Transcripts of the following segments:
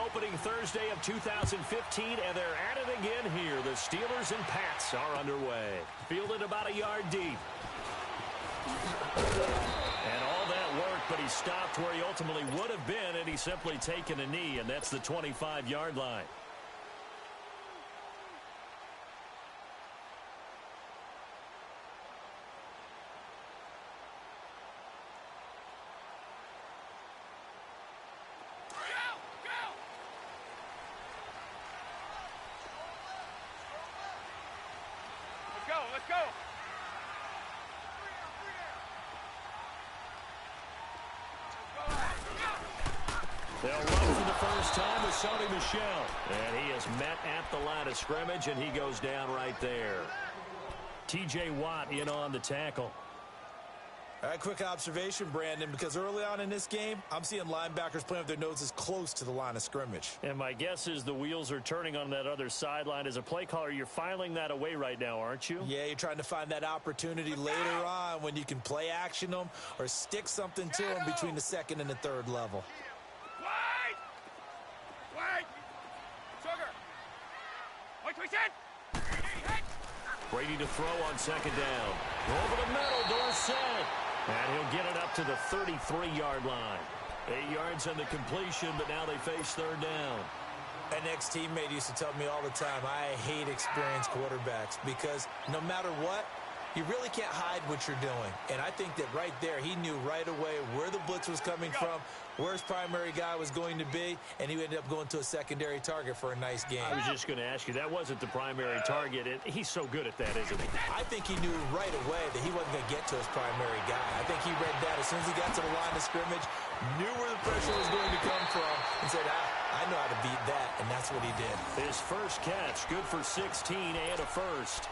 opening Thursday of 2015, and they're at it again here. The Steelers and Pats are underway. Fielded about a yard deep. And all that work, but he stopped where he ultimately would have been, and he's simply taken a knee, and that's the 25-yard line. Let's go. They'll run for the first time with Sony Michel. And he is met at the line of scrimmage, and he goes down right there. T.J. Watt in on the tackle. All right, quick observation, Brandon, because early on in this game, I'm seeing linebackers playing with their noses close to the line of scrimmage. And my guess is the wheels are turning on that other sideline. As a play caller, you're filing that away right now, aren't you? Yeah, you're trying to find that opportunity later on when you can play action them or stick something to them between the second and the third level. Wait! Sugar! Wait, Brady to throw on second down. Over the middle, Dorsett. And he'll get it up to the 33-yard line. 8 yards on the completion, but now they face third down. An ex-teammate used to tell me all the time, I hate experienced quarterbacks because no matter what, you really can't hide what you're doing. And I think that right there, he knew right away where the blitz was coming from, where his primary guy was going to be, and he ended up going to a secondary target for a nice game. I was just going to ask you, that wasn't the primary target. He's so good at that, isn't he? I think he knew right away that he wasn't going to get to his primary guy. I think he read that as soon as he got to the line of scrimmage, knew where the pressure was going to come from, and said, I know how to beat that, and that's what he did. His first catch, good for 16 and a first.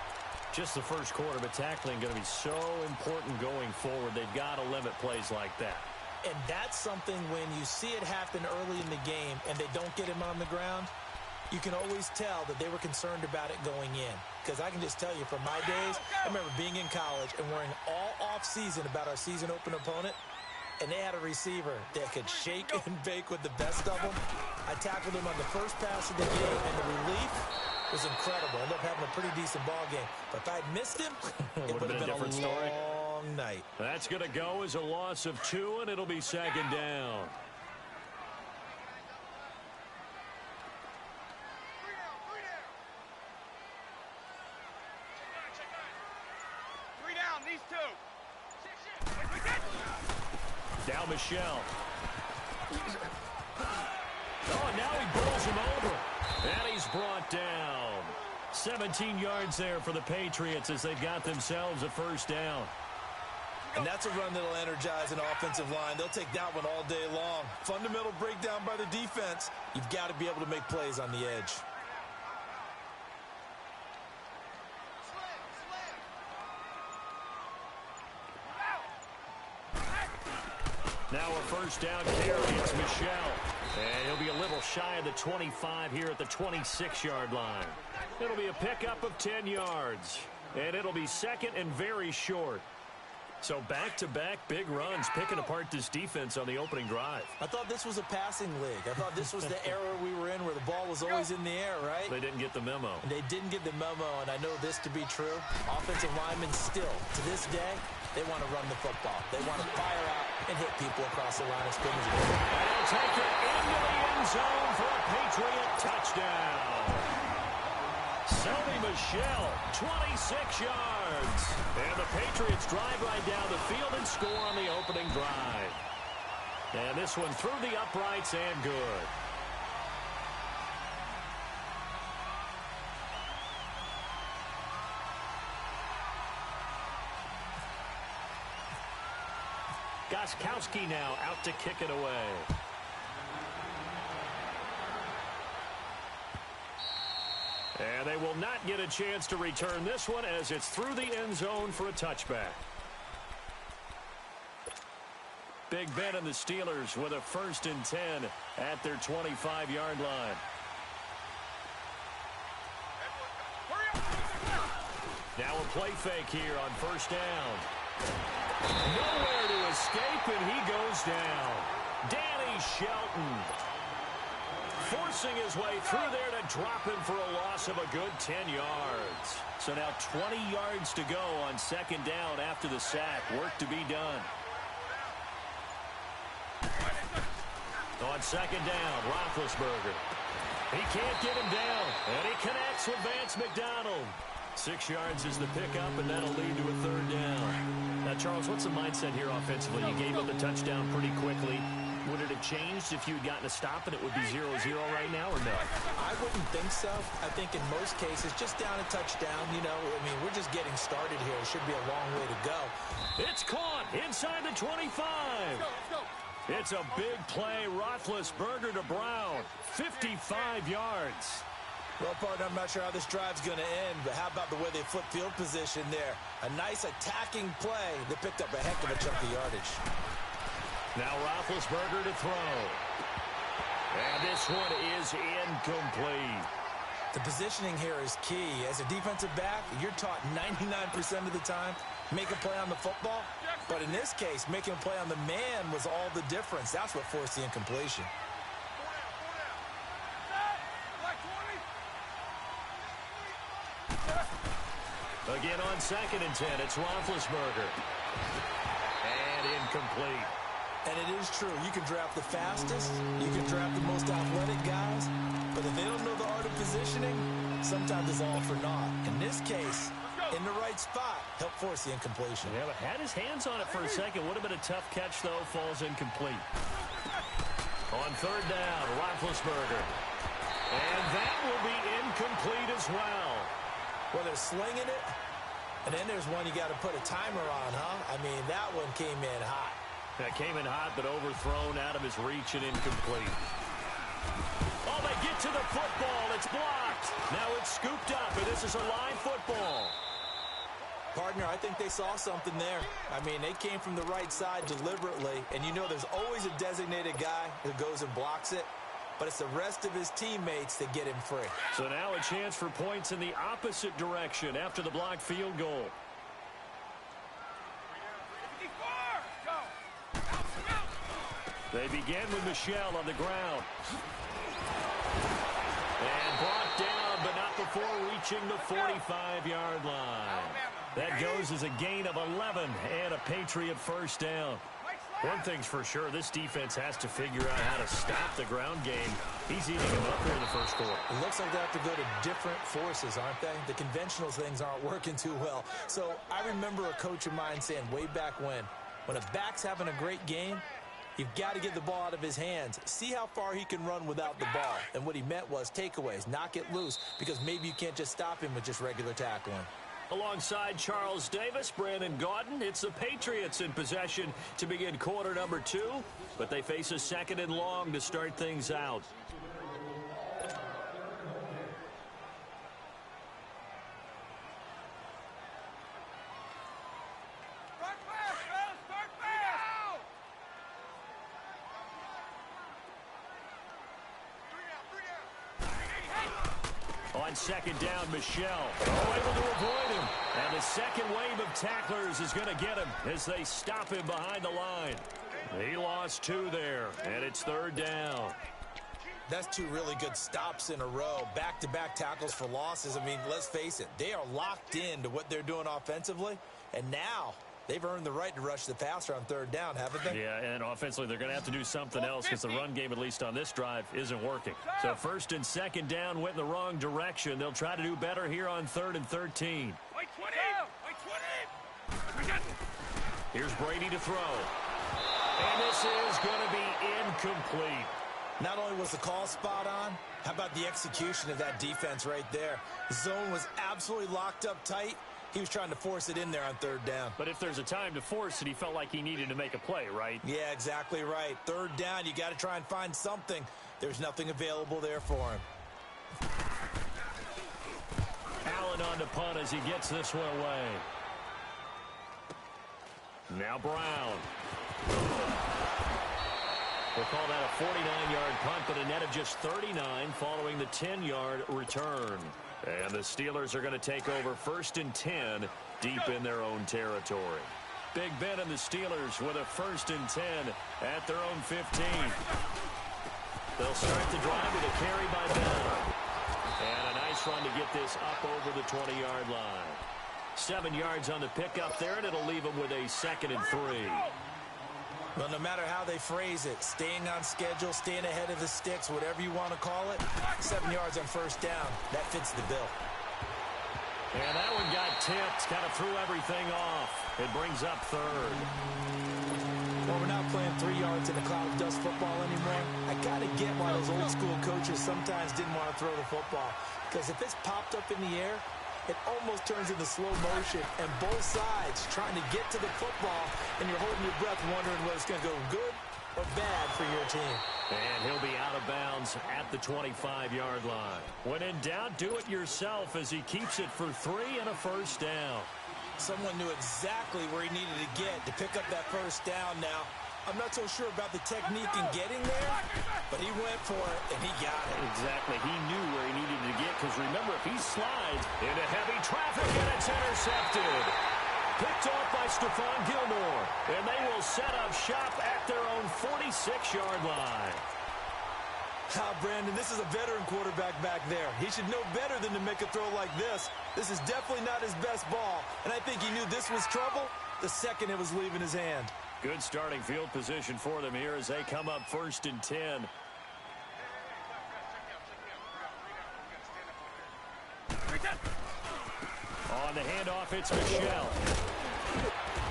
Just the first quarter, but tackling going to be so important going forward. They've got to limit plays like that. And that's something when you see it happen early in the game and they don't get him on the ground, you can always tell that they were concerned about it going in. Because I can just tell you from my days, I remember being in college and worrying all off-season about our season-open opponent, and they had a receiver that could shake and bake with the best of them. I tackled him on the first pass of the game, and the relief was incredible. Ended up having a pretty decent ball game. But if I'd missed him, it would have been a different story. Long night. That's going to go as a loss of 2, and it'll be second down. Three down, these two. Now Michel. Oh, and now he bowls him over. And he's brought down. 17 yards there for the Patriots as they've got themselves a first down. And that's a run that'll energize an offensive line. They'll take that one all day long. Fundamental breakdown by the defense. You've got to be able to make plays on the edge. Now a first down carry. It's Michel. And he'll be a little shy of the 25 here at the 26-yard line. It'll be a pickup of 10 yards. And it'll be second and very short. So back-to-back big runs, picking apart this defense on the opening drive. I thought this was a passing league. I thought this was the era we were in where the ball was always in the air, right? They didn't get the memo. And they didn't get the memo, and I know this to be true. Offensive linemen still, to this day, they want to run the football. They want to fire out and hit people across the line of scrimmage. And he'll take it into the end zone for a Patriot touchdown. Sony Michel, 26 yards. And the Patriots drive right down the field and score on the opening drive. And this one through the uprights and good. Gostkowski now out to kick it away. And they will not get a chance to return this one as it's through the end zone for a touchback. Big Ben and the Steelers with a 1st and 10 at their 25-yard line. Now a play fake here on first down. Nowhere to escape, and he goes down. Danny Shelton. forcing his way through there to drop him for a loss of a good 10 yards. So now 20 yards to go on second down after the sack. Work to be done. On second down, Roethlisberger. He can't get him down, and he connects with Vance McDonald. 6 yards is the pickup, and that'll lead to a third down. Now, Charles, what's the mindset here offensively? You gave up the touchdown pretty quickly. Would it have changed if you had gotten a stop and it would be 0-0 right now, or no? I wouldn't think so. I think in most cases, just down a touchdown, you know, I mean, we're just getting started here. It should be a long way to go. It's caught inside the 25. Let's go. It's a big play. Roethlisberger to Brown. 55 yards. Well, partner, I'm not sure how this drive's going to end, but how about the way they flip field position there? A nice attacking play that picked up a heck of a chunk of yardage. Now Roethlisberger to throw. And this one is incomplete. The positioning here is key. As a defensive back, you're taught 99% of the time, make a play on the football. But in this case, making a play on the man was all the difference. That's what forced the incompletion. Again on second and 10, it's Roethlisberger. And incomplete. And it is true. You can draft the fastest. You can draft the most athletic guys. But if they don't know the art of positioning, sometimes it's all for naught. In this case, in the right spot, helped force the incompletion. Yeah, but had his hands on it for a second. Would have been a tough catch, though. Falls incomplete. On third down, Roethlisberger. And that will be incomplete as well. Well, they're slinging it. And then there's one you got to put a timer on, huh? I mean, that one came in hot. That came in hot, but overthrown, out of his reach and incomplete. Oh, they get to the football. It's blocked. Now it's scooped up, and this is a line football. Partner, I think they saw something there. I mean, they came from the right side deliberately, and you know there's always a designated guy who goes and blocks it, but it's the rest of his teammates that get him free. So now a chance for points in the opposite direction after the blocked field goal. They begin with Michel on the ground. And brought down, but not before reaching the 45-yard line. That goes as a gain of 11 and a Patriot first down. One thing's for sure, this defense has to figure out how to stop the ground game. He's eating them up here in the first quarter. It looks like they have to go to different forces, aren't they? The conventional things aren't working too well. So I remember a coach of mine saying way back when a back's having a great game, you've got to get the ball out of his hands. See how far he can run without the ball. And what he meant was takeaways, knock it loose, because maybe you can't just stop him with just regular tackling. Alongside Charles Davis, Brandon Gaudin, it's the Patriots in possession to begin quarter number 2, but they face a second and long to start things out. On second down, Michel. Able to avoid him. And the second wave of tacklers is going to get him as they stop him behind the line. He lost 2 there, and it's third down. That's 2 really good stops in a row. Back-to-back tackles for losses. I mean, let's face it, they are locked into what they're doing offensively. And now they've earned the right to rush the passer on third down, haven't they? Yeah, and offensively, they're going to have to do something else because the run game, at least on this drive, isn't working. So first and second down went in the wrong direction. They'll try to do better here on 3rd and 13. Wait 20! Wait 20! Here's Brady to throw. And this is going to be incomplete. Not only was the call spot on, how about the execution of that defense right there? The zone was absolutely locked up tight. He was trying to force it in there on third down. But if there's a time to force it, he felt like he needed to make a play, right? Yeah, exactly right. Third down, you got to try and find something. There's nothing available there for him. Allen on the punt as he gets this one away. Now Brown. We'll call that a 49-yard punt, but a net of just 39 following the 10-yard return. And the Steelers are going to take over 1st and 10 deep in their own territory. Big Ben and the Steelers with a 1st and 10 at their own 15. They'll start the drive with a carry by Bell. And a nice run to get this up over the 20-yard line. 7 yards on the pickup there, and it'll leave them with a 2nd and 3. Well, no matter how they phrase it, staying on schedule, staying ahead of the sticks, whatever you want to call it, 7 yards on first down, that fits the bill. And that one got tipped, kind of threw everything off. It brings up 3rd. Well, we're not playing 3 yards in a cloud of dust football anymore. I got to get why those old school coaches sometimes didn't want to throw the football. Because if it's popped up in the air, it almost turns into slow motion, and both sides trying to get to the football, and you're holding your breath wondering whether it's going to go good or bad for your team. And he'll be out of bounds at the 25-yard line. When in doubt, do it yourself as he keeps it for 3 and a first down. Someone knew exactly where he needed to get to pick up that first down now. I'm not so sure about the technique in getting there, but he went for it, and he got it. Exactly. He knew where he needed to get, because remember, if he slides into heavy traffic and it's intercepted. Picked off by Stephon Gilmore, and they will set up shop at their own 46-yard line. Brandon, this is a veteran quarterback back there. He should know better than to make a throw like this. This is definitely not his best ball, and I think he knew this was trouble the second it was leaving his hand. Good starting field position for them here as they come up 1st and 10. On the handoff, it's Michel.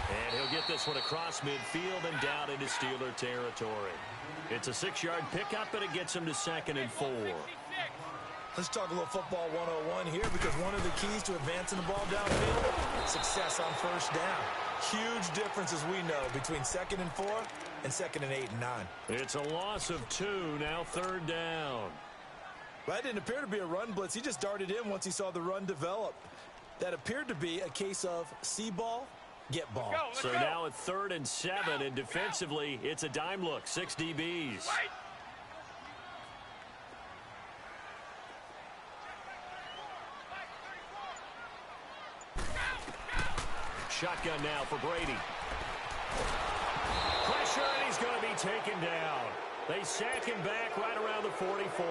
And he'll get this one across midfield and down into Steeler territory. It's a 6-yard pickup, and it gets him to 2nd and 4. Let's talk a little football 101 here, because one of the keys to advancing the ball downfield, success on first down. Huge difference, as we know, between 2nd and 4 and 2nd and 8 and 9. It's a loss of 2, now 3rd down. That didn't appear to be a run blitz. He just darted in once he saw the run develop. That appeared to be a case of see ball, get ball. So now at 3rd and 7, and defensively, it's a dime look, 6 DBs. Shotgun now for Brady. Pressure, and he's going to be taken down. They sack him back right around the 44.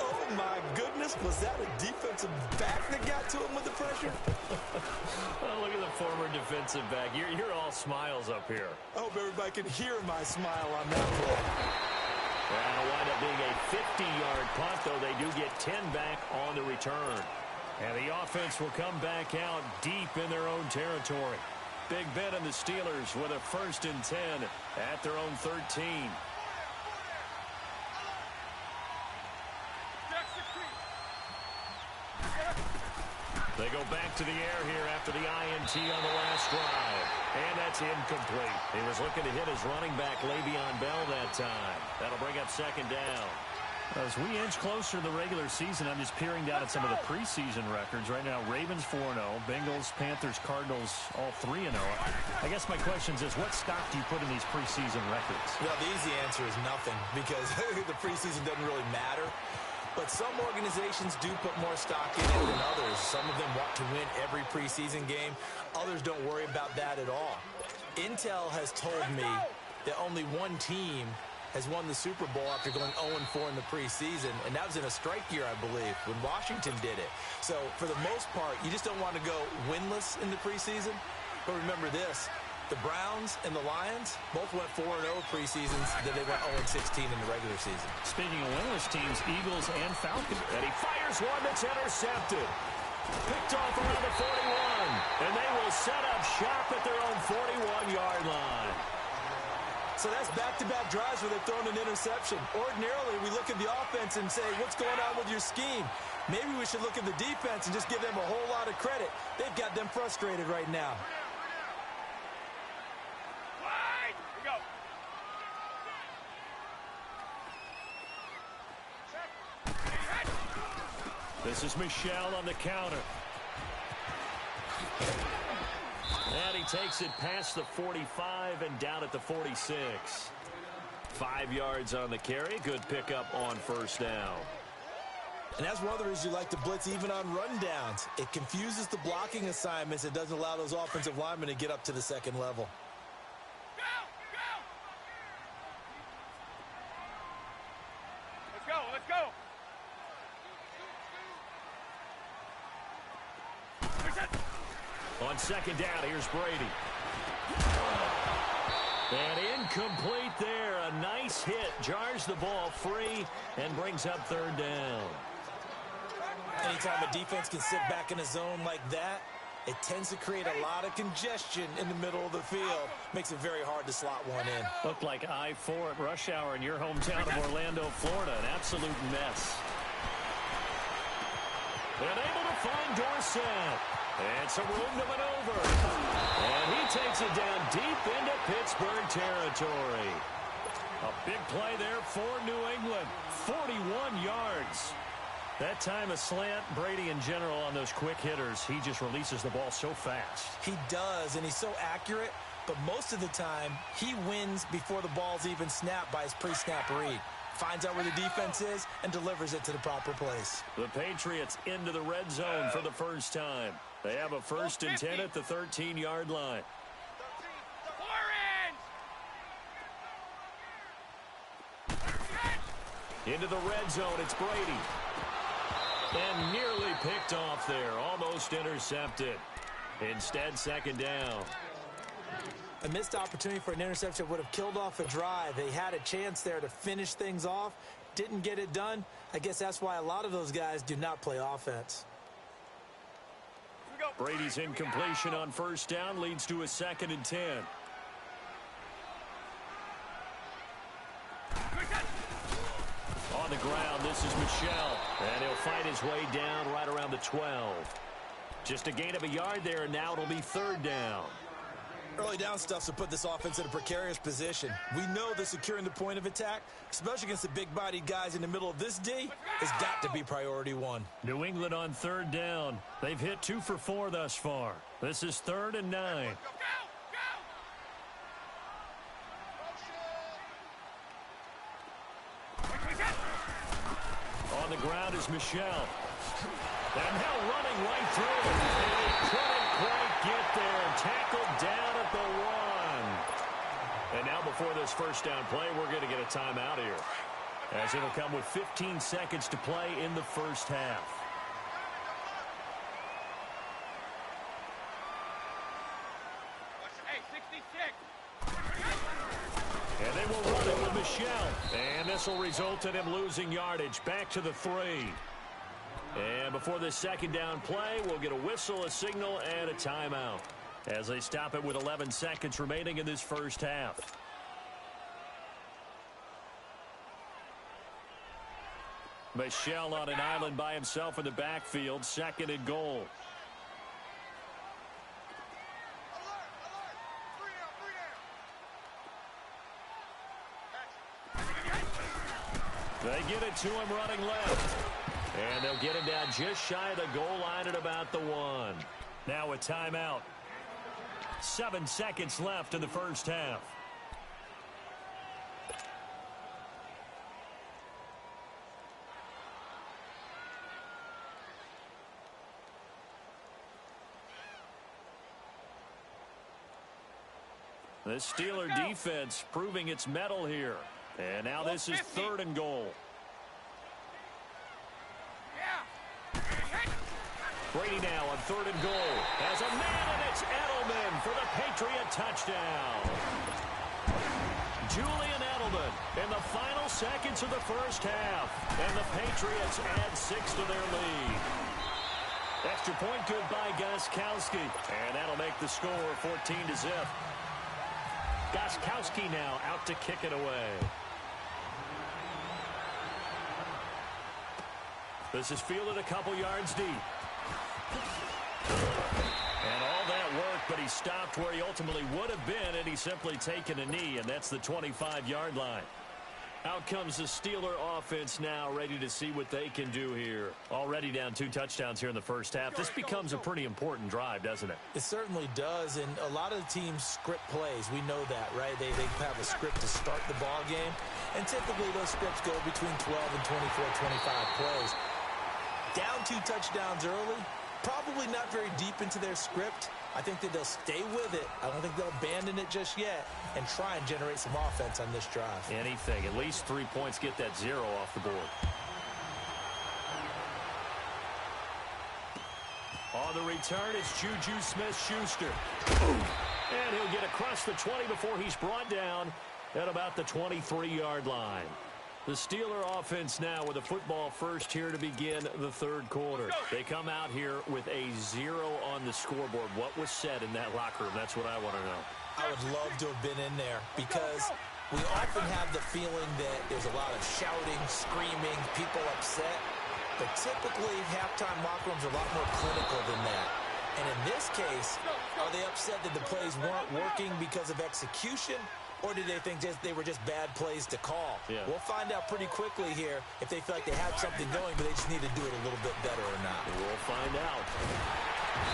Oh, my goodness. Was that a defensive back that got to him with the pressure? Oh, look at the former defensive back. You're all smiles up here. I hope everybody can hear my smile on that play. That'll wind up being a 50-yard punt, though they do get 10 back on the return. And the offense will come back out deep in their own territory. Big Ben and the Steelers with a 1st and 10 at their own 13. They go back to the air here after the INT on the last drive. And that's incomplete. He was looking to hit his running back, Le'Veon Bell, that time. That'll bring up 2nd down. As we inch closer to the regular season, I'm just peering down at some of the preseason records. Right now, Ravens 4-0, Bengals, Panthers, Cardinals, all 3-0. I guess my question is, what stock do you put in these preseason records? Well, the easy answer is nothing, because the preseason doesn't really matter. But some organizations do put more stock in it than others. Some of them want to win every preseason game. Others don't worry about that at all. Intel has told me that only one team has won the Super Bowl after going 0-4 in the preseason, and that was in a strike year, I believe, when Washington did it. So, for the most part, you just don't want to go winless in the preseason. But remember this, the Browns and the Lions both went 4-0 preseasons, then they went 0-16 in the regular season. Speaking of winless teams, Eagles and Falcons. And he fires one that's intercepted. Picked off around the 41, and they will set up shop at their own 41-yard line. So that's back-to-back drives where they've thrown an interception. Ordinarily, we look at the offense and say, what's going on with your scheme? Maybe we should look at the defense and just give them a whole lot of credit. They've got them frustrated right now. This is Michel on the counter. And he takes it past the 45 and down at the 46. 5 yards on the carry. Good pickup on first down. And that's one of the reasons you like to blitz even on rundowns. It confuses the blocking assignments. It doesn't allow those offensive linemen to get up to the second level. Let's go. On second down, here's Brady. And incomplete there. A nice hit. Jars the ball free and brings up third down. Anytime a defense can sit back in a zone like that, it tends to create a lot of congestion in the middle of the field. Makes it very hard to slot one in. Looked like I-4 at rush hour in your hometown of Orlando, Florida. An absolute mess. And able to find Dorsett. And some room to maneuver. And he takes it down deep into Pittsburgh territory. A big play there for New England. 41 yards. That time a slant. Brady in general on those quick hitters, he just releases the ball so fast. He does, and he's so accurate, but most of the time he wins before the ball's even snapped by his pre-snap read. Finds out where the defense is and delivers it to the proper place. The Patriots into the red zone for the first time. They have a 1st and 10 at the 13-yard line. Into the red zone, it's Brady. And nearly picked off there, almost intercepted. Instead, second down. A missed opportunity for an interception would have killed off a drive. They had a chance there to finish things off. Didn't get it done. I guess that's why a lot of those guys do not play offense. Brady's incompletion on first down leads to a 2nd and 10. On the ground, this is Michel. And he'll fight his way down right around the 12. Just a gain of a yard there, and now it'll be 3rd down. Early down stuffs will put this offense in a precarious position. We know that securing the point of attack, especially against the big-bodied guys in the middle of this D, has got to be priority one. New England on 3rd down. They've hit 2 for 4 thus far. This is 3rd and 9. On the ground is Michel. And now running right through. And he couldn't quite get there. Tackled down at the 1. And now before this first down play, we're going to get a timeout here, as it'll come with 15 seconds to play in the first half. Hey, 66. And they will run it with Michel. And this will result in him losing yardage. Back to the 3. And before this second down play, we'll get a whistle, a signal, and a timeout, as they stop it with 11 seconds remaining in this first half. Michel on an island by himself in the backfield. 2nd and goal. They get it to him running left. And they'll get him down just shy of the goal line at about the 1. Now a timeout. 7 seconds left in the first half. The Steeler defense proving its mettle here. And now this is 3rd and goal. Brady now on 3rd and goal. Has a man, and it's Edelman for the Patriot touchdown. Julian Edelman in the final seconds of the first half. And the Patriots add 6 to their lead. Extra point good by Gostkowski. And that'll make the score 14-0. Gostkowski now out to kick it away. This is fielded a couple yards deep. And all that work, but he stopped where he ultimately would have been, and he's simply taken a knee, and that's the 25-yard line. Out comes the Steeler offense now, ready to see what they can do here. Already down 2 touchdowns here in the first half. This becomes a pretty important drive, doesn't it? It certainly does, and a lot of the teams script plays. We know that, right? They have a script to start the ball game, and typically those scripts go between 12 and 24, 25 plays. Down 2 touchdowns early, probably not very deep into their script. I think that they'll stay with it. I don't think they'll abandon it just yet and try and generate some offense on this drive. Anything. At least 3 points, get that 0 off the board. On the return. It's Juju Smith-Schuster. And he'll get across the 20 before he's brought down at about the 23-yard line. The Steeler offense now with a football first here to begin the third quarter. They come out here with a 0 on the scoreboard. What was said in that locker room? That's what I want to know. I would love to have been in there because we often have the feeling that there's a lot of shouting, screaming, people upset. But typically, halftime locker rooms are a lot more clinical than that. And in this case, are they upset that the plays weren't working because of execution? Or do they think they were just bad plays to call? Yeah. We'll find out pretty quickly here if they feel like they have something going, but they just need to do it a little bit better or not. We'll find out.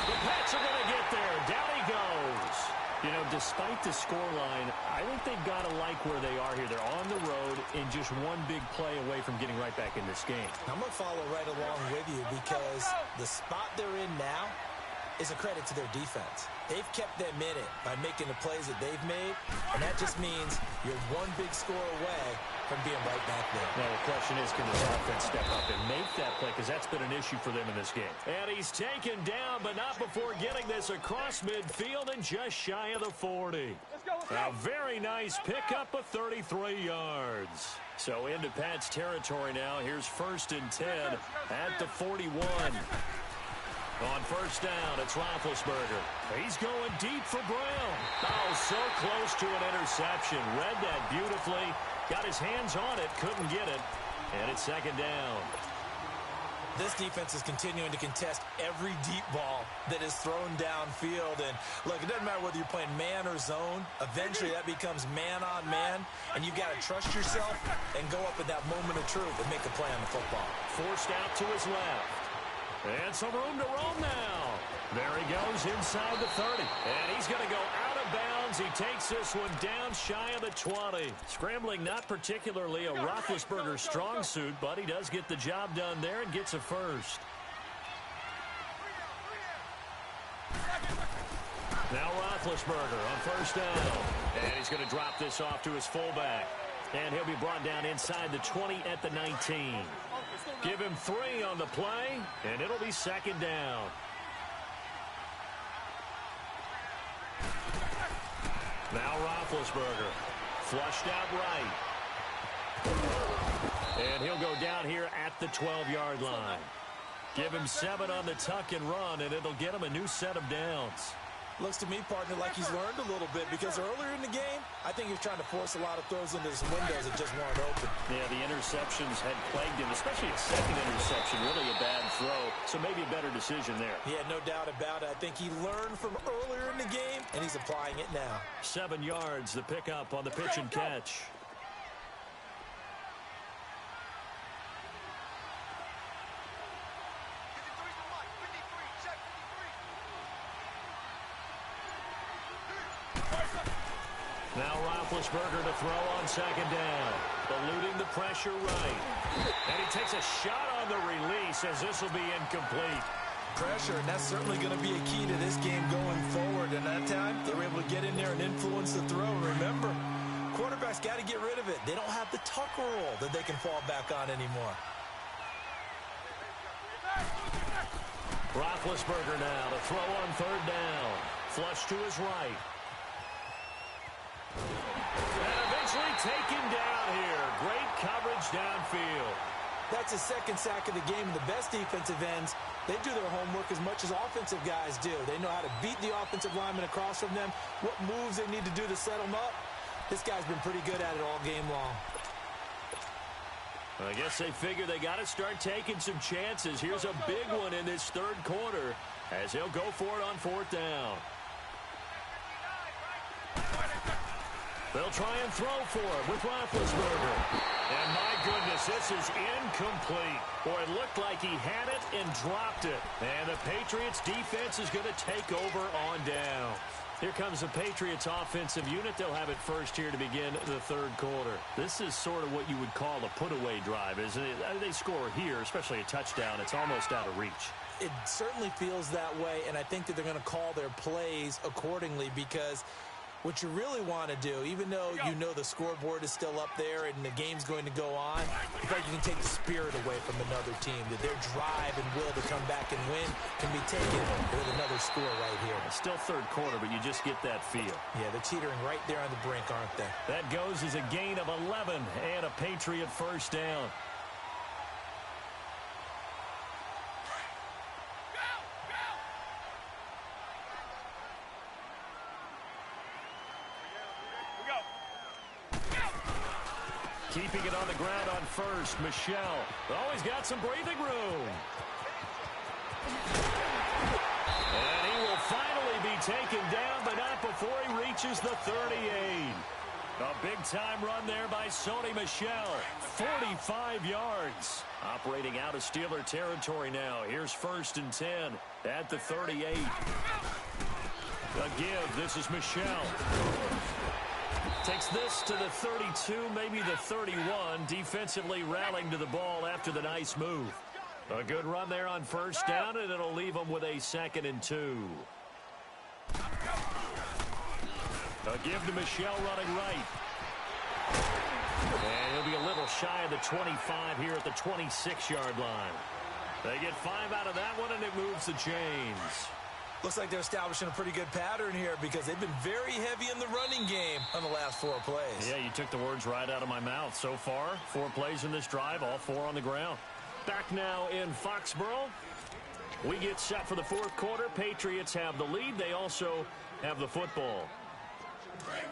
The Pats are going to get there. Down he goes. You know, despite the scoreline, I think they've got to like where they are here. They're on the road and just one big play away from getting right back in this game. I'm going to follow right along with you because the spot they're in now is a credit to their defense. They've kept them in it by making the plays that they've made, and that just means you're one big score away from being right back there. Now, the question is, can this offense step up and make that play? Because that's been an issue for them in this game. And he's taken down, but not before getting this across midfield and just shy of the 40. A very nice pickup of 33 yards. So into Pat's territory now. Here's 1st and 10 at the 41. On first down, it's Roethlisberger. He's going deep for Brown. Oh, so close to an interception. Read that beautifully. Got his hands on it, couldn't get it. And it's 2nd down. This defense is continuing to contest every deep ball that is thrown downfield. And, look, it doesn't matter whether you're playing man or zone. Eventually, that becomes man on man. And you've got to trust yourself and go up at that moment of truth and make a play on the football. Forced out to his left. And some room to roam now. There he goes inside the 30. And he's going to go out of bounds. He takes this one down shy of the 20. Scrambling not particularly a Roethlisberger strong suit, but he does get the job done there and gets a first. Now Roethlisberger on first down. And he's going to drop this off to his fullback. And he'll be brought down inside the 20 at the 19. Give him 3 on the play, and it'll be 2nd down. Now Roethlisberger, flushed out right. And he'll go down here at the 12-yard line. Give him 7 on the tuck and run, and it'll get him a new set of downs. Looks to me, partner, like he's learned a little bit because earlier in the game, I think he was trying to force a lot of throws into some windows that just weren't open. Yeah, the interceptions had plagued him, especially a second interception, really a bad throw, so maybe a better decision there. Yeah, no doubt about it. I think he learned from earlier in the game, and he's applying it now. 7 yards, the pickup on the pitch and catch. Now Roethlisberger to throw on 2nd down. Eluding the pressure right. And he takes a shot on the release as this will be incomplete. Pressure, and that's certainly going to be a key to this game going forward. And that time, they were able to get in there and influence the throw. Remember, quarterbacks got to get rid of it. They don't have the tuck rule that they can fall back on anymore. Roethlisberger now to throw on 3rd down. Flush to his right. And eventually taken down here. Great coverage downfield. That's his 2nd sack of the game. The best defensive ends, they do their homework as much as offensive guys do. They know how to beat the offensive lineman across from them, what moves they need to do to set them up. This guy's been pretty good at it all game long. I guess they figure they got to start taking some chances. Here's a big one in this 3rd quarter as he'll go for it on 4th down. They'll try and throw for it with Roethlisberger. And my goodness, this is incomplete. Boy, it looked like he had it and dropped it. And the Patriots defense is going to take over on down. Here comes the Patriots offensive unit. They'll have it first here to begin the 3rd quarter. This is sort of what you would call a put-away drive, isn't it? They score here, especially a touchdown. It's almost out of reach. It certainly feels that way, and I think that they're going to call their plays accordingly because What you really want to do, even though you know the scoreboard is still up there and the game's going to go on, you feel like you can take the spirit away from another team, that their drive and will to come back and win can be taken with another score right here. It's still third quarter, but you just get that feel. Yeah, they're teetering right there on the brink, aren't they? That goes as a gain of 11 and a Patriot first down. Keeping it on the ground on first, Michelle. Always got some breathing room. And he will finally be taken down, but not before he reaches the 38. A big-time run there by Sony Michel. 45 yards. Operating out of Steeler territory now. Here's 1st and 10 at the 38. A give. This is Michel. Takes this to the 32, maybe the 31. Defensively rallying to the ball after the nice move. A good run there on first down, and it'll leave them with a 2nd and 2. A give to Michel running right. And he'll be a little shy of the 25 here at the 26-yard line. They get 5 out of that one, and it moves the chains. Looks like they're establishing a pretty good pattern here because they've been very heavy in the running game on the last 4 plays. Yeah, you took the words right out of my mouth. So far, 4 plays in this drive, all 4 on the ground. Back now in Foxborough. We get set for the 4th quarter. Patriots have the lead. They also have the football. Let's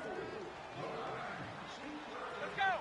go.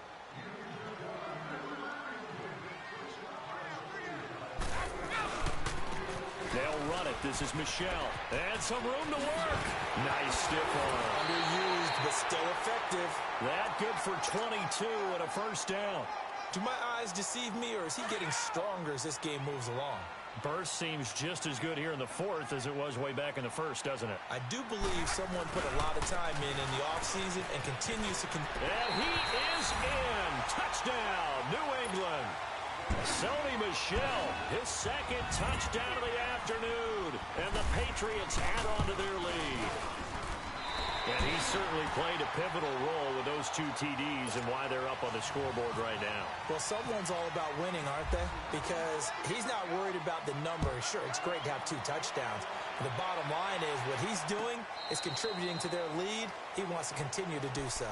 They'll run it. This is Michel. And some room to work. Nice stiff arm. Underused, but still effective. That good for 22 and a first down. Do my eyes deceive me, or is he getting stronger as this game moves along? Burst seems just as good here in the 4th as it was way back in the 1st, doesn't it? I do believe someone put a lot of time in the offseason and continues to... And he is in. Touchdown, New England. Sony Michel, his 2nd touchdown of the afternoon. And the Patriots add on to their lead. And he certainly played a pivotal role with those 2 TDs and why they're up on the scoreboard right now. Well, someone's all about winning, aren't they? Because he's not worried about the number. Sure, it's great to have 2 touchdowns. But the bottom line is what he's doing is contributing to their lead. He wants to continue to do so.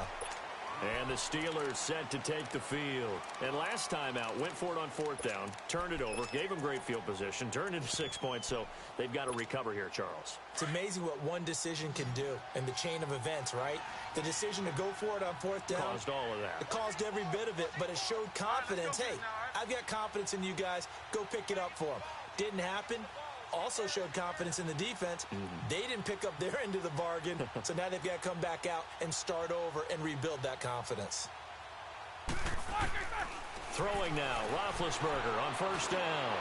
And the Steelers set to take the field. And last time out, went for it on 4th down, turned it over, gave them great field position, turned into 6 points, so they've got to recover here, Charles. It's amazing what one decision can do in the chain of events, right? The decision to go for it on 4th down. Caused all of that. It caused every bit of it, but it showed confidence. Hey, I've got confidence in you guys. Go pick it up for them. Didn't happen. Also showed confidence in the defense. They didn't pick up their end of the bargain, so now they've got to come back out and start over and rebuild that confidence. Throwing now, Roethlisberger on first down.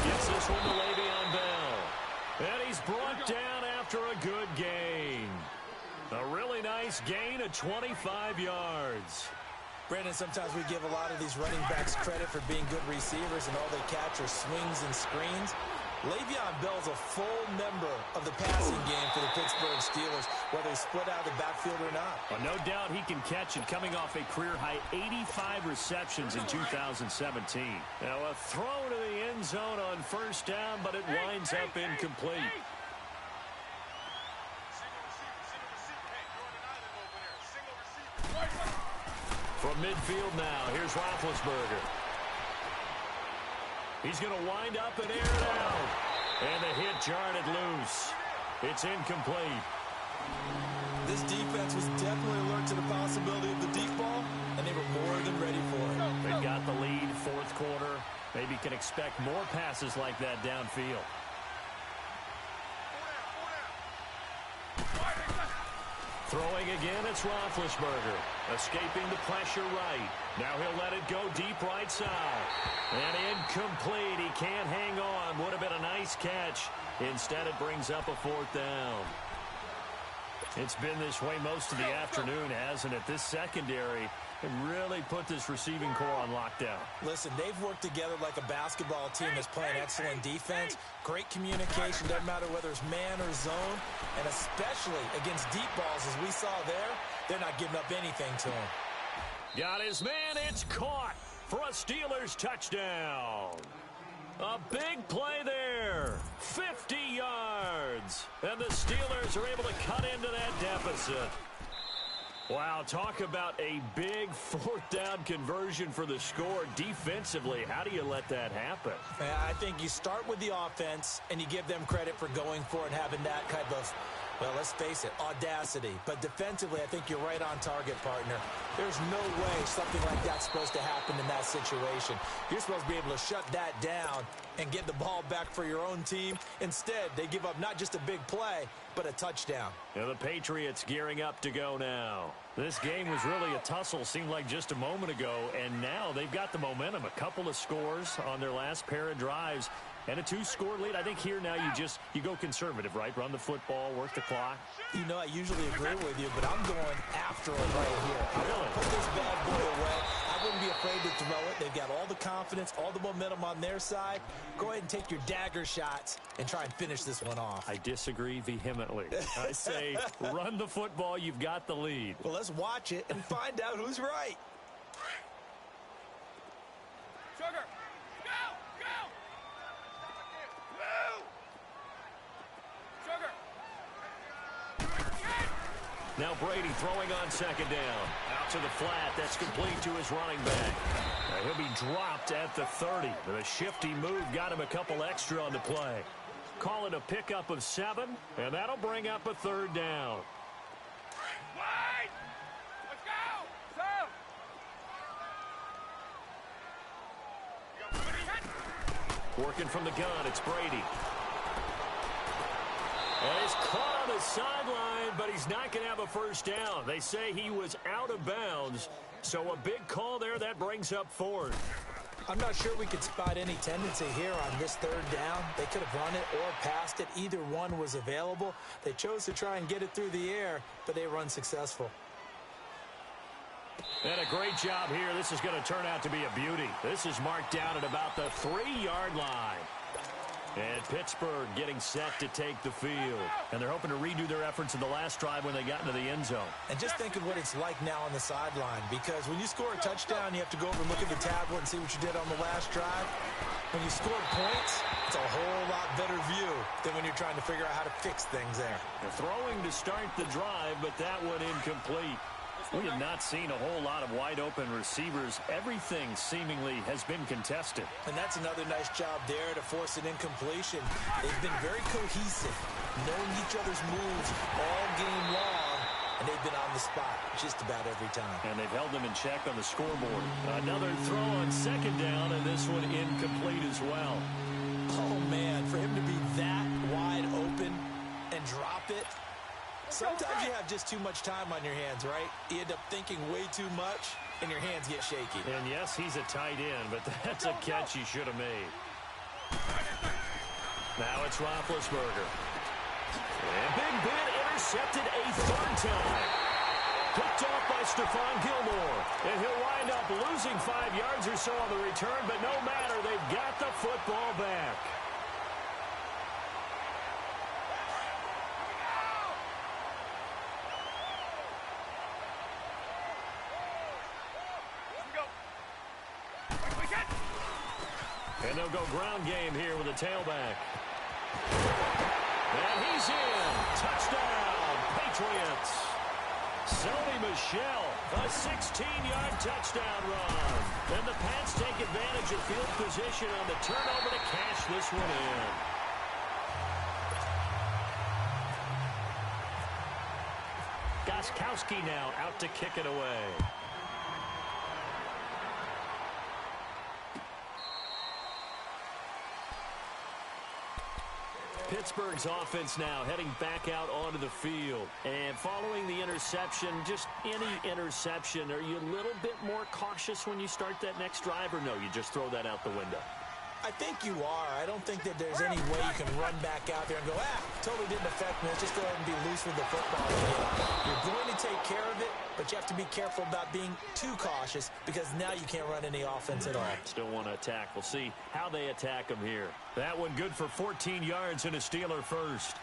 Gets this one to Le'Veon Bell. And he's brought down after a good gain. A really nice gain of 25 yards. Brandon, sometimes we give a lot of these running backs credit for being good receivers and all they catch are swings and screens. Le'Veon Bell's a full member of the passing game for the Pittsburgh Steelers, whether he's split out of the backfield or not. Well, no doubt he can catch it, coming off a career-high 85 receptions in 2017. Now a throw to the end zone on first down, but it winds up incomplete. From midfield now, here's Roethlisberger. He's going to wind up and air it out. And the hit jarred it loose. It's incomplete. This defense was definitely alert to the possibility of the deep ball, and they were more than ready for it. They've got the lead, 4th quarter. Maybe can expect more passes like that downfield. Throwing again, it's Roethlisberger. Escaping the pressure right. Now he'll let it go deep right side. And incomplete. He can't hang on. Would have been a nice catch. Instead, it brings up a 4th down. It's been this way most of the afternoon, hasn't it? This secondary and really put this receiving core on lockdown. Listen, they've worked together like a basketball team that's playing excellent defense. Great communication, doesn't matter whether it's man or zone. And especially against deep balls, as we saw there, they're not giving up anything to him. Got his man, it's caught for a Steelers touchdown. A big play there, 50 yards. And the Steelers are able to cut into that deficit. Wow, talk about a big fourth down conversion for the score. Defensively, how do you let that happen? I think you start with the offense, and you give them credit for going for it and having that kind of, well, let's face it, audacity. But defensively, I think you're right on target, partner. There's no way something like that's supposed to happen in that situation. You're supposed to be able to shut that down and get the ball back for your own team. Instead, they give up not just a big play, but a touchdown. And the Patriots gearing up to go now. This game was really a tussle, seemed like just a moment ago, and now they've got the momentum. A couple of scores on their last pair of drives and a 2-score lead. I think here now you go conservative, right? Run the football, work the clock. You know, I usually agree with you, but I'm going after it right here. I want to put this bad boy away. I wouldn't be afraid to throw it. They've got all the confidence, all the momentum on their side. Go ahead and take your dagger shots and try and finish this one off. I disagree vehemently. I say run the football. You've got the lead. Well, let's watch it and find out who's right. Sugar, go, go. Move. Sugar. Now Brady throwing on second down. Out to the flat. That's complete to his running back. He'll be dropped at the 30. But a shifty move got him a couple extra on the play. Call it a pickup of 7, and that'll bring up a third down. Wide. Let's go. So. Working from the gun, it's Brady. And he's caught on the sideline, but he's not going to have a first down. They say he was out of bounds, so a big call there. That brings up 4th. I'm not sure we could spot any tendency here on this third down. They could have run it or passed it. Either one was available. They chose to try and get it through the air, but they were unsuccessful. And a great job here. This is going to turn out to be a beauty. This is marked down at about the 3-yard line. And Pittsburgh getting set to take the field. And they're hoping to redo their efforts in the last drive when they got into the end zone. And just think of what it's like now on the sideline, because when you score a touchdown, you have to go over and look at the tablet and see what you did on the last drive. When you score points, it's a whole lot better view than when you're trying to figure out how to fix things there. They're throwing to start the drive, but that one incomplete. We have not seen a whole lot of wide-open receivers. Everything seemingly has been contested. And that's another nice job there to force an incompletion. They've been very cohesive, knowing each other's moves all game long, and they've been on the spot just about every time. And they've held them in check on the scoreboard. Another throw on second down, and this one incomplete as well. Oh, man, for him to be that wide open and drop it. Sometimes you have just too much time on your hands, right? You end up thinking way too much, and your hands get shaky. And yes, he's a tight end, but that's a catch he should have made. Now it's Roethlisberger. And Big Ben intercepted a third time. Picked off by Stephon Gilmore. And he'll wind up losing 5 yards or so on the return, but no matter, they've got the football back. And they'll go ground game here with a tailback. And he's in. Touchdown, Patriots. Sony Michel, a 16-yard touchdown run. And the Pats take advantage of field position on the turnover to cash this one in. Gostkowski now out to kick it away. Pittsburgh's offense now heading back out onto the field. And following the interception, just any interception, are you a little bit more cautious when you start that next drive, or no, you just throw that out the window? I think you are. I don't think that there's any way you can run back out there and go, totally didn't affect me. Let's just go ahead and be loose with the football again. You're going to take care of it, but you have to be careful about being too cautious because now you can't run any offense at all. Still want to attack. We'll see how they attack him here. That one good for 14 yards and a Steeler first.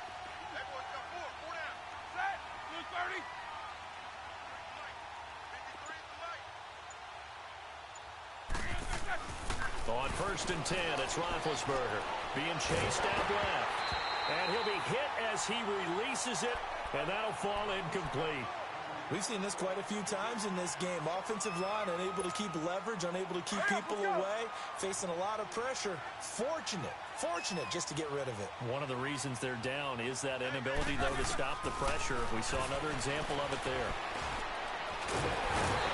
On 1st and 10, it's Roethlisberger being chased out left. And he'll be hit as he releases it, and that'll fall incomplete. We've seen this quite a few times in this game. Offensive line unable to keep leverage, unable to keep people away, facing a lot of pressure. Fortunate just to get rid of it. One of the reasons they're down is that inability, though, to stop the pressure. We saw another example of it there.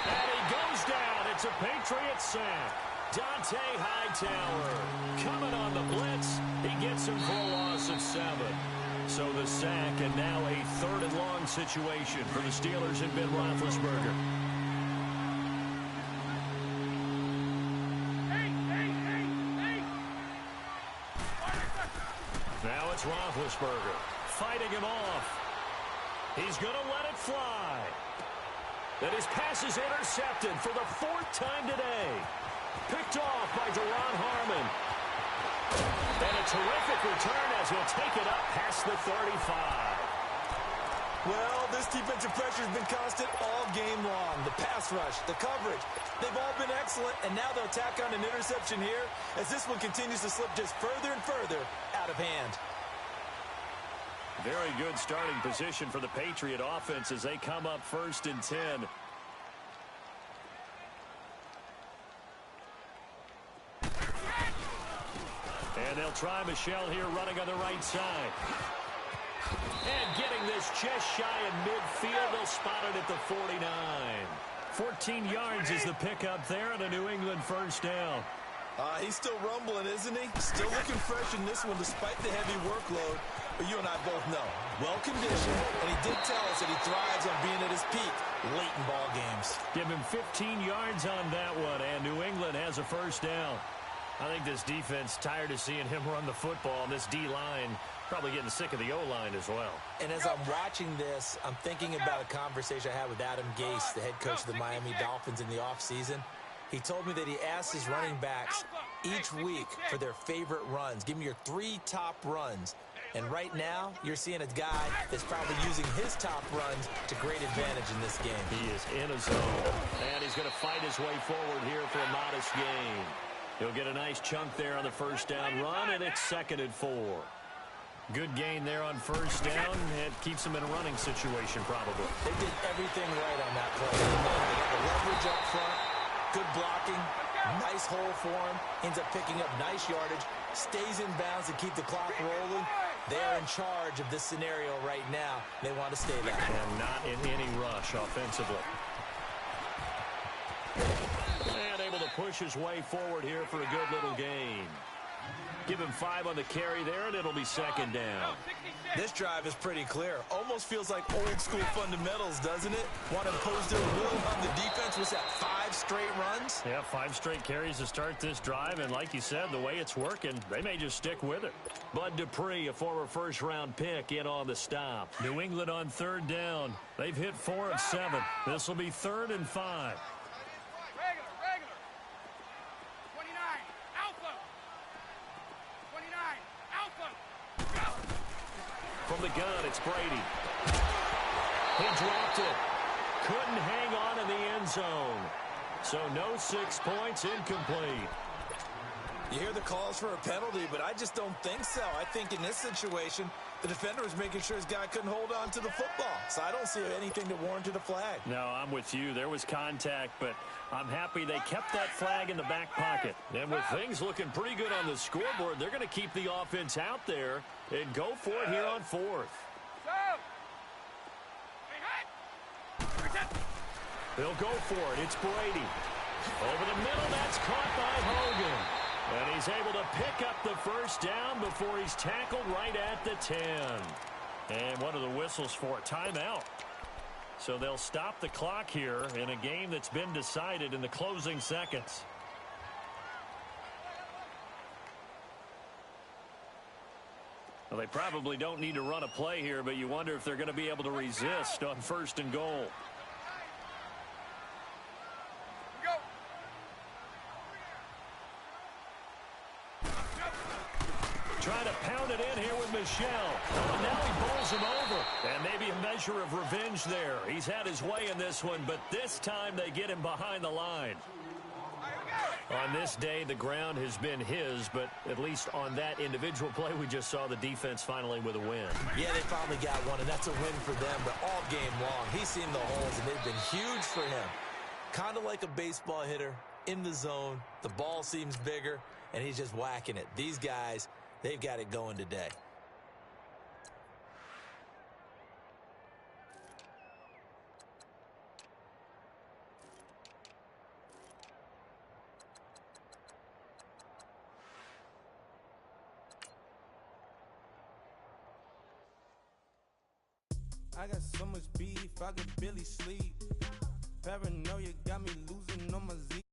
And he goes down. It's a Patriots sack. Dante Hightower coming on the blitz. He gets him for a loss of 7. So the sack, and now a 3rd and long situation for the Steelers and Ben Roethlisberger. Now it's Roethlisberger fighting him off. He's going to let it fly. And his pass is intercepted for the 4th time today. Picked off by Deron Harmon. And a terrific return as he'll take it up past the 35. Well, this defensive pressure has been constant all game long. The pass rush, the coverage, they've all been excellent. And now they'll tack on an interception here as this one continues to slip just further and further out of hand. Very good starting position for the Patriot offense as they come up 1st and 10. And they'll try Michel here running on the right side. And getting this just shy of midfield. They'll spot it at the 49. 14 yards is the pickup there and a New England 1st down. He's still rumbling, isn't he? Still looking fresh in this one despite the heavy workload. But you and I both know, well-conditioned, and he did tell us that he thrives on being at his peak late in ball games. Give him 15 yards on that one, and New England has a 1st down. I think this defense tired of seeing him run the football, and this D-line probably getting sick of the O-line as well. And as I'm watching this, I'm thinking about a conversation I had with Adam Gase, the head coach of the Miami Dolphins in the offseason. He told me that he asked his running backs each week for their favorite runs. Give me your 3 top runs. And right now, you're seeing a guy that's probably using his top runs to great advantage in this game. He is in a zone, and he's going to fight his way forward here for a modest gain. He'll get a nice chunk there on the 1st down run, and it's 2nd and 4. Good gain there on 1st down. It keeps him in a running situation, probably. They did everything right on that play. They got the leverage up front, good blocking, nice hole for him, ends up picking up nice yardage, stays in bounds to keep the clock rolling. They're in charge of this scenario right now. They want to stay that. And not in any rush offensively. And able to push his way forward here for a good little gain. Give him 5 on the carry there, and it'll be 2nd down. This drive is pretty clear. Almost feels like old school fundamentals, doesn't it? Want to impose their will on the defense. Was that 5 straight runs? Yeah, 5 straight carries to start this drive, and like you said, the way it's working, they may just stick with it. Bud Dupree, a former 1st-round pick, in on the stop. New England on 3rd down. They've hit 4 of 7. This will be 3rd and 5. Regular. 29, Alpha. 29, Alpha. Go. From the gun, it's Brady. He dropped it. Couldn't hang on in the end zone. So no 6 points, incomplete. You hear the calls for a penalty, but I just don't think so. I think in this situation, the defender was making sure his guy couldn't hold on to the football. So I don't see anything that warranted a flag. No, I'm with you. There was contact, but I'm happy they kept that flag in the back pocket. And with things looking pretty good on the scoreboard, they're going to keep the offense out there and go for it here on 4th. They'll go for it. It's Brady. Over the middle, that's caught by Hogan. And he's able to pick up the 1st down before he's tackled right at the 10. And what are the whistles for? Timeout. So they'll stop the clock here in a game that's been decided in the closing seconds. Well, they probably don't need to run a play here, but you wonder if they're going to be able to resist on 1st and goal. Trying to pound it in here with Michel. Oh, and now he bowls him over. And maybe a measure of revenge there. He's had his way in this one, but this time they get him behind the line. On this day, the ground has been his, but at least on that individual play, we just saw the defense finally with a win. Yeah, they finally got one, and that's a win for them, but all game long, he's seen the holes, and they've been huge for him. Kind of like a baseball hitter in the zone. The ball seems bigger, and he's just whacking it. These guys, they've got it going today. I got so much beef, I could barely sleep. Paranoia got me losing on my Z.